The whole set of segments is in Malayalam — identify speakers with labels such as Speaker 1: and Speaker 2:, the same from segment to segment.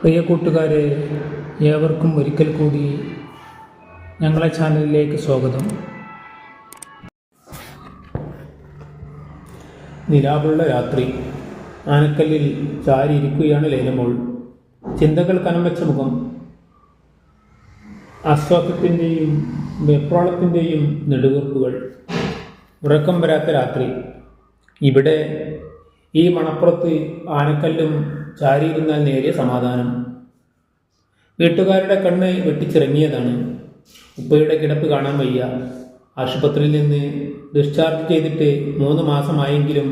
Speaker 1: പ്രിയ കൂട്ടുകാരെ, ഏവർക്കും ഒരിക്കൽ കൂടി ഞങ്ങളെ ചാനലിലേക്ക് സ്വാഗതം. നിലാവുള്ള രാത്രി. ആനക്കല്ലിൽ ചാരിയിരിക്കുകയാണ് ലൈലമോൾ. ചിന്തകൾ കനം വെച്ച മുഖം, ആശ്വാസത്തിൻ്റെയും വെപ്രാളത്തിൻ്റെയും നെടുവീർപ്പുകൾ. ഉറക്കം വരാത്ത രാത്രി. ഇവിടെ ഈ മണപ്പുറത്ത് ആനക്കല്ലും ചാരിയിരുന്നാൽ നേരിയ സമാധാനം. വീട്ടുകാരുടെ കണ്ണ് വെട്ടിച്ചിറങ്ങിയതാണ്. ഉപ്പയുടെ കിടപ്പ് കാണാൻ വയ്യ. ആശുപത്രിയിൽ നിന്ന് ഡിസ്ചാർജ് ചെയ്തിട്ട് 3 മാസമായെങ്കിലും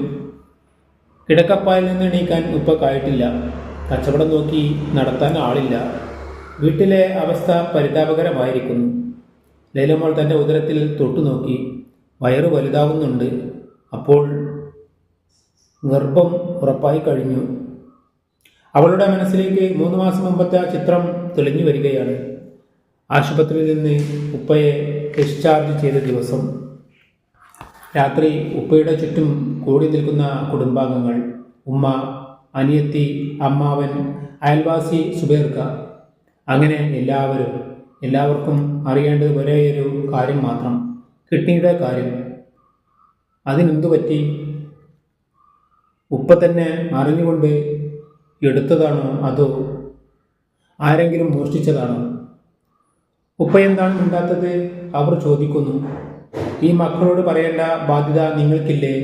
Speaker 1: കിടക്കപ്പായിൽ നിന്ന് എണീക്കാൻ ഉപ്പക്കായിട്ടില്ല. കച്ചവടം നോക്കി നടത്താൻ ആളില്ല. വീട്ടിലെ അവസ്ഥ പരിതാപകരമായിരിക്കുന്നു. ലൈലമോൾ തൻ്റെ ഉദരത്തിൽ തൊട്ടുനോക്കി. വയറ് വലുതാവുന്നുണ്ട്. അപ്പോൾ ഗർഭം ഉറപ്പായി കഴിഞ്ഞു. അവളുടെ മനസ്സിലേക്ക് 3 മാസം മുമ്പത്തെ ആ ചിത്രം തെളിഞ്ഞു വരികയാണ്. ആശുപത്രിയിൽ നിന്ന് ഉപ്പയെ ഡിസ്ചാർജ് ചെയ്ത ദിവസം രാത്രി. ഉപ്പയുടെ ചുറ്റും കൂടി നിൽക്കുന്ന കുടുംബാംഗങ്ങൾ. ഉമ്മ, അനിയത്തി, അമ്മാവൻ, അയൽവാസി സുബൈർക്ക. അങ്ങനെ എല്ലാവർക്കും അറിയേണ്ടത് ഒരേയൊരു കാര്യം മാത്രം: കിഡ്നിയുടെ കാര്യം. അതിനെന്തു പറ്റി? ഉപ്പ തന്നെ അറിഞ്ഞുകൊണ്ട് എടുത്തതാണോ അതോ ആരെങ്കിലും മോഷ്ടിച്ചതാണോ? ഉപ്പ എന്താണ് മിണ്ടാത്തത്? അവർ ചോദിക്കുന്നു. ഈ മക്കളോട് പറയേണ്ട ബാധ്യത നിങ്ങൾക്കില്ലേ?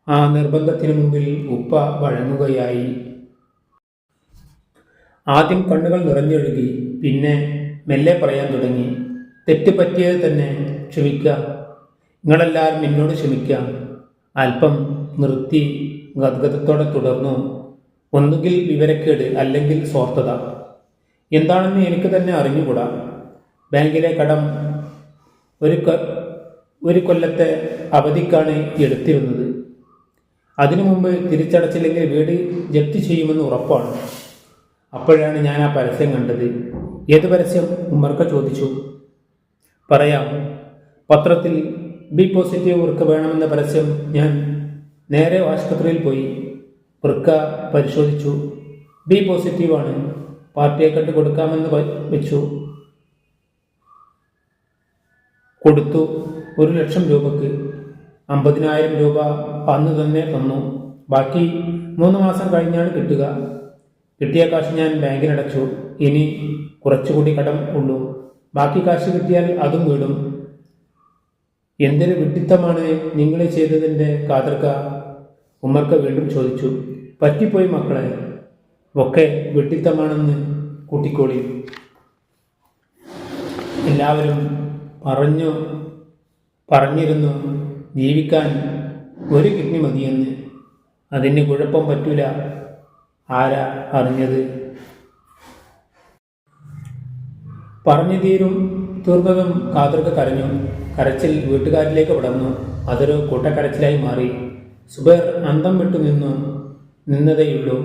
Speaker 1: ആ നിർബന്ധത്തിന് മുമ്പിൽ ഉപ്പ വഴങ്ങുകയായി. ആദ്യം കണ്ണുകൾ നിറഞ്ഞൊഴുകി. പിന്നെ മെല്ലെ പറയാൻ തുടങ്ങി. തെറ്റ് പറ്റിയത് തന്നെ. ക്ഷമിക്കാം, നിങ്ങളെല്ലാവരും എന്നോട് ക്ഷമിക്കാം. അല്പം നിർത്തി ഗദ്ഗതത്തോടെ തുടർന്നു. ഒന്നുകിൽ വിവരക്കേട്, അല്ലെങ്കിൽ സ്വാർത്ഥത. എന്താണെന്ന് എനിക്ക് തന്നെ അറിഞ്ഞുകൂടാ. ബാങ്കിലെ കടം ഒരു കൊല്ലത്തെ അവധിക്കാണ് എടുത്തിരുന്നത്. അതിനു മുമ്പ് തിരിച്ചടച്ചില്ലെങ്കിൽ വീട് ജപ്തി ചെയ്യുമെന്ന് ഉറപ്പാണ്. അപ്പോഴാണ് ഞാൻ ആ പരസ്യം കണ്ടത്. ഏത് പരസ്യം? ഉമ്മർക്ക ചോദിച്ചു. പറയാം. പത്രത്തിൽ ബി പോസിറ്റീവ് വൃക്ക വേണമെന്ന പരസ്യം. ഞാൻ നേരെ ആശുപത്രിയിൽ പോയി. വൃക്ക പരിശോധിച്ചു. ബി പോസിറ്റീവാണ്. പാർട്ടിയെ കണ്ട് കൊടുക്കാമെന്ന് വെച്ചു. കൊടുത്തു. 1,00,000 രൂപക്ക് 50,000 രൂപ അന്ന് തന്നെ തന്നു. ബാക്കി 3 മാസം കഴിഞ്ഞാണ് കിട്ടുക. കിട്ടിയ കാശ് ഞാൻ ബാങ്കിനടച്ചു. ഇനി കുറച്ചുകൂടി കടം ഉള്ളൂ. ബാക്കി കാശ് കിട്ടിയാൽ അതും വീടും. എന്തൊരു വിഡ്ഢിത്തമാണ് നിങ്ങൾ ചെയ്തതിൻ്റെ കാതർക്ക? ഉമ്മർക്ക വീണ്ടും ചോദിച്ചു. പറ്റിപ്പോയി മക്കളെ, ഒക്കെ വിഡ്ഢിത്തമാണെന്ന് കൂട്ടിക്കോളി. എല്ലാവരും പറഞ്ഞിരുന്നു ജീവിക്കാൻ ഒരു കിഡ്നി മതിയെന്ന്. അതിന് കുഴപ്പം പറ്റൂല. ആരാ അറിഞ്ഞത്? പറഞ്ഞു തീർന്നതും കാതർക്ക കരഞ്ഞു. കരച്ചിൽ വീട്ടുകാരിലേക്ക് പടർന്നു. അതൊരു കൂട്ടക്കരച്ചിലായി മാറി. സുബൈർ അന്തം വിട്ടു നിന്നതേയുള്ളൂ.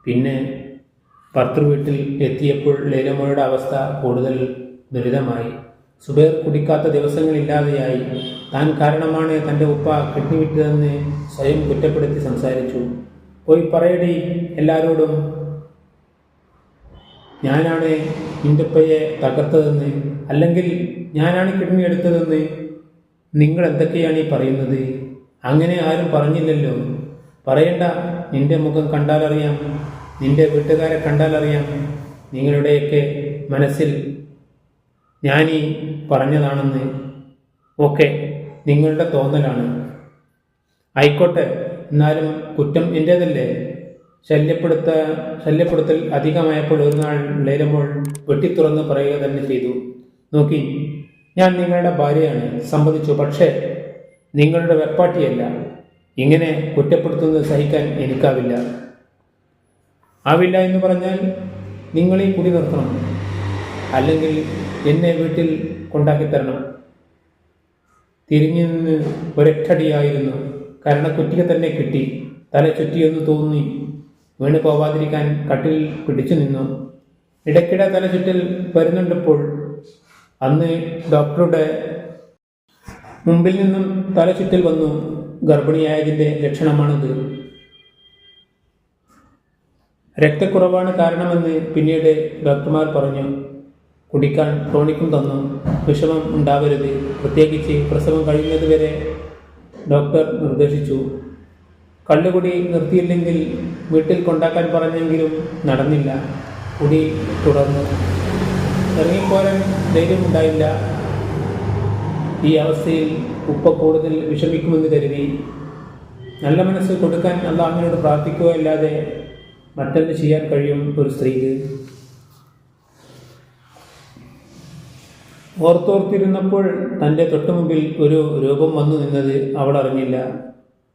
Speaker 1: പിന്നെ ഭർത്തൃവീട്ടിൽ എത്തിയപ്പോൾ ലൈലമോളുടെ അവസ്ഥ കൂടുതൽ ദുരിതമായി. സുബൈർ കുടിക്കാത്ത ദിവസങ്ങളില്ലാതെയായി. താൻ കാരണമാണ് തൻ്റെ ഉപ്പ കിഡ്നി വിട്ടതെന്ന് സ്വയം കുറ്റപ്പെടുത്തി സംസാരിച്ചു. പോയി പറയടി എല്ലാവരോടും, ഞാനാണ് നിന്റെ ഉപ്പയെ തകർത്തതെന്ന്, അല്ലെങ്കിൽ ഞാനാണ് കിഡ്നി എടുത്തതെന്ന്. നിങ്ങൾ എന്തൊക്കെയാണ് ഈ പറയുന്നത്? അങ്ങനെ ആരും പറഞ്ഞില്ലല്ലോ. പറയണ്ട. നിന്റെ മുഖം കണ്ടാലറിയാം, നിന്റെ വീട്ടുകാരെ കണ്ടാലറിയാം. നിങ്ങളുടെയൊക്കെ മനസ്സിൽ ഞാനീ പറഞ്ഞതാണെന്ന്. ഓക്കെ, നിങ്ങളുടെ തോന്നലാണ്. ആയിക്കോട്ടെ, എന്നാലും കുറ്റം എൻ്റേതല്ലേ? ശല്യപ്പെടുത്തൽ അധികമായപ്പോൾ ഒരു നാൾ ലൈലമോൾ വെട്ടിത്തുറന്ന് പറയുക തന്നെ ചെയ്തു. നോക്കി, ഞാൻ നിങ്ങളുടെ ഭാര്യയാണ്, സമ്മതിച്ചു. പക്ഷേ നിങ്ങളുടെ വെപ്പാട്ടിയല്ല. ഇങ്ങനെ കുറ്റപ്പെടുത്തുന്നത് സഹിക്കാൻ എനിക്കാവില്ല. ആവില്ല എന്ന് പറഞ്ഞാൽ നിങ്ങൾ ഈ കുടി നിർത്തണം, അല്ലെങ്കിൽ എന്നെ വീട്ടിൽ കൊണ്ടാക്കി തരണം. തിരിഞ്ഞു നിന്ന് ഒരൊറ്റടിയായിരുന്നു. കരണക്കുറ്റിക്ക് തന്നെ കിട്ടി. തല ചുറ്റിയെന്ന് തോന്നി. വീണ് പോവാതിരിക്കാൻ കട്ടിൽ പിടിച്ചു നിന്നു. ഇടയ്ക്കിടെ തല ചുറ്റൽ വരുന്നുണ്ടപ്പോൾ. അന്ന് ഡോക്ടറുടെ മുമ്പിൽ നിന്നും തല ചുറ്റൽ വന്നു. ഗർഭിണിയായതിൻ്റെ ലക്ഷണമാണത്. രക്തക്കുറവാണ് കാരണമെന്ന് പിന്നീട് ഡോക്ടർമാർ പറഞ്ഞു. കുടിക്കാൻ ടോണിക്കും തന്നു. വിഷമം ഉണ്ടാവരുത്, പ്രത്യേകിച്ച് പ്രസവം കഴിയുന്നതുവരെ ഡോക്ടർ നിർദ്ദേശിച്ചു. കള്ളുകുടി നിർത്തിയില്ലെങ്കിൽ വീട്ടിൽ കൊണ്ടാക്കാൻ പറഞ്ഞെങ്കിലും നടന്നില്ല. കുടി തുടർന്നു. ഇറങ്ങിപ്പോരാൻ ധൈര്യമുണ്ടായില്ല. ഈ അവസ്ഥയിൽ ഉപ്പ കൂടുതൽ വിഷമിക്കുമെന്ന് കരുതി. നല്ല മനസ്സ് കൊടുക്കാൻ അല്ലാഹുവിനോട് പ്രാർത്ഥിക്കുകയല്ലാതെ മറ്റെന്ത് ചെയ്യാൻ കഴിയും ഒരു സ്ത്രീക്ക്? ഓർത്തോർത്തിരുന്നപ്പോൾ തൻ്റെ തൊട്ടുമുമ്പിൽ ഒരു രൂപം വന്നു നിന്നത് അവൾ അറിഞ്ഞില്ല.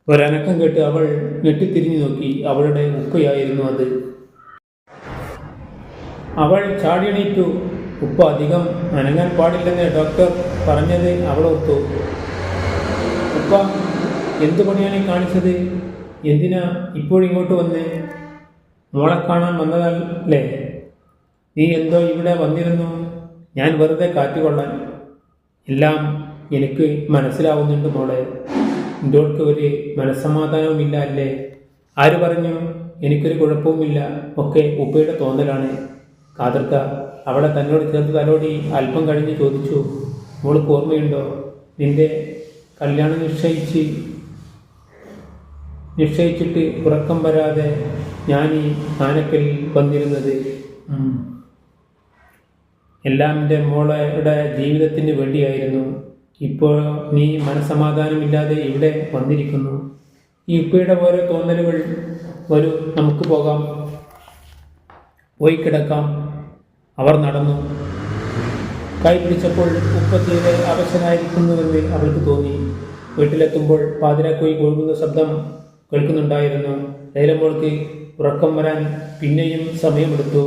Speaker 1: ഒരനക്കം കേട്ട് അവൾ ഞെട്ടിത്തിരിഞ്ഞു നോക്കി. അവളുടെ ഉപ്പയായിരുന്നു അത്. അവൾ ചാടിയണീറ്റു. ഉപ്പ അധികം അനങ്ങാൻ പാടില്ലെന്ന് ഡോക്ടർ പറഞ്ഞത് അവൾ ഓർത്തു. ഉപ്പ, എന്തു പണിയാണ് കാണിച്ചത്? എന്തിനാ ഇപ്പോഴിങ്ങോട്ട് വന്ന്? മോളെ കാണാൻ വന്നതല്ലേ? നീ എന്തോ ഇവിടെ വന്നിരുന്നു? ഞാൻ വെറുതെ കാറ്റുകൊള്ളാൻ. എല്ലാം എനിക്ക് മനസ്സിലാവുന്നുണ്ട് മോളെ. ഇതോൾക്ക് ഒരു മനസ്സമാധാനവുമില്ല അല്ലേ? ആര് പറഞ്ഞു? എനിക്കൊരു കുഴപ്പവുമില്ല. ഒക്കെ ഉപ്പയുടെ തോന്നലാണ്. കാതർക്ക അവളെ തന്നോട് ചേർത്ത് തലോടി അല്പം കഴിഞ്ഞ് ചോദിച്ചു, മോൾക്ക് ഓർമ്മയുണ്ടോ നിന്റെ കല്യാണം നിശ്ചയിച്ചിട്ട് ഉറക്കം വരാതെ ഞാൻ ഈ ആനക്കല്ലിൽ വന്നിരുന്നത്? എല്ലാം എൻ്റെ മോളുടെ ജീവിതത്തിന് വേണ്ടിയായിരുന്നു. ഇപ്പോൾ നീ മനസ്സമാധാനമില്ലാതെ ഇവിടെ വന്നിരിക്കുന്നു. ഈ ഉപ്പയുടെ ഓരോ തോന്നലുകൾ. വരൂ, നമുക്ക് പോകാം, പോയി കിടക്കാം. അവർ നടന്നു. കൈ പിടിച്ചപ്പോൾ ഉപ്പ തീരെ അവശനായിരിക്കുന്നുവെന്ന് അവൾക്ക് തോന്നി. വീട്ടിലെത്തുമ്പോൾ പാതിരാക്കോയി ഒഴുകുന്ന ശബ്ദം കേൾക്കുന്നുണ്ടായിരുന്നു. ലൈലമോൾക്ക് ഉറക്കം വരാൻ പിന്നെയും സമയമെടുത്തു.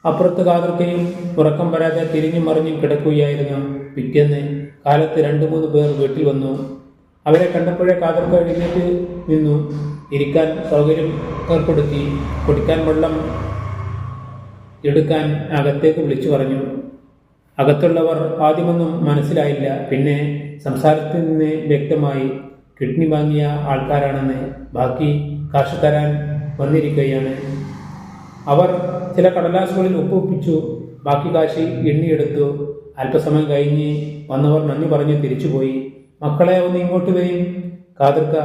Speaker 1: അപ്പുറത്ത് കാതർക്കയും ഉറക്കം വരാതെ തിരിഞ്ഞും മറിഞ്ഞും കിടക്കുകയായിരുന്നു. പിറ്റേന്ന് കാലത്ത് 2-3 പേർ വീട്ടിൽ വന്നു. അവരെ കണ്ടപ്പോഴേ കാതർക്ക എഴുന്നേറ്റ് നിന്നു. ഇരിക്കാൻ സൗകര്യം ഏർപ്പെടുത്തി. കുടിക്കാൻ വെള്ളം എടുക്കാൻ അകത്തേക്ക് വിളിച്ചു പറഞ്ഞു. അകത്തുള്ളവർ ആദ്യമൊന്നും മനസ്സിലായില്ല. പിന്നെ സംസാരത്തിൽ നിന്ന് വ്യക്തമായി കിഡ്നി വാങ്ങിയ ആൾക്കാരാണെന്ന്. ബാക്കി കാശ് തരാൻ വന്നിരിക്കുകയാണ്. അവർ ചില കടലാസുകളിൽ ഒപ്പുവെപ്പിച്ചു. ബാക്കി കാശ് എണ്ണിയെടുത്തു. അല്പസമയം കഴിഞ്ഞ് വന്നവർ നന്ദി പറഞ്ഞ് തിരിച്ചുപോയി. മക്കളെ ഒന്ന് ഇങ്ങോട്ട് വരും. കാതർക്ക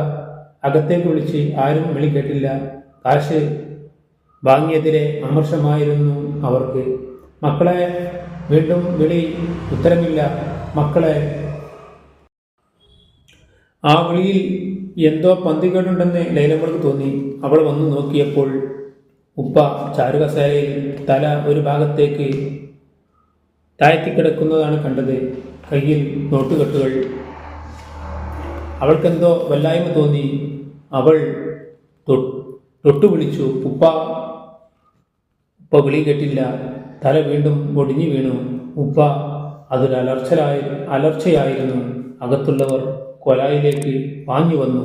Speaker 1: അകത്തേക്ക് വിളിച്ച്. ആരും വിളി കേട്ടില്ല. കാശ് വാങ്ങിയതിലെ അമർഷമായിരുന്നു അവർക്ക്. മക്കളെ, വീണ്ടും വിളി. ഉത്തരമില്ല. മക്കളെ. ആ വിളിയിൽ എന്തോ പന്തികേടുണ്ടെന്ന് ലൈലമോൾക്ക് തോന്നി. അവൾ വന്നു നോക്കിയപ്പോൾ ഉപ്പ ചാരുകസേരയിൽ തല ഒരു ഭാഗത്തേക്ക് താഴ്ത്തിക്കിടക്കുന്നതാണ് കണ്ടത്. കയ്യിൽ നോട്ടുകെട്ടുകൾ. അവൾക്കെന്തോ വല്ലായ്മ തോന്നി. അവൾ തൊട്ടു വിളിച്ചു, ഉപ്പ. ഉപ്പ വിളി കേട്ടില്ല. തല വീണ്ടും ഒടിഞ്ഞു വീണു. ഉപ്പ. അതൊരു അലർച്ചയായിരുന്നു. അകത്തുള്ളവർ കൊലായിലേക്ക് പാഞ്ഞു വന്നു.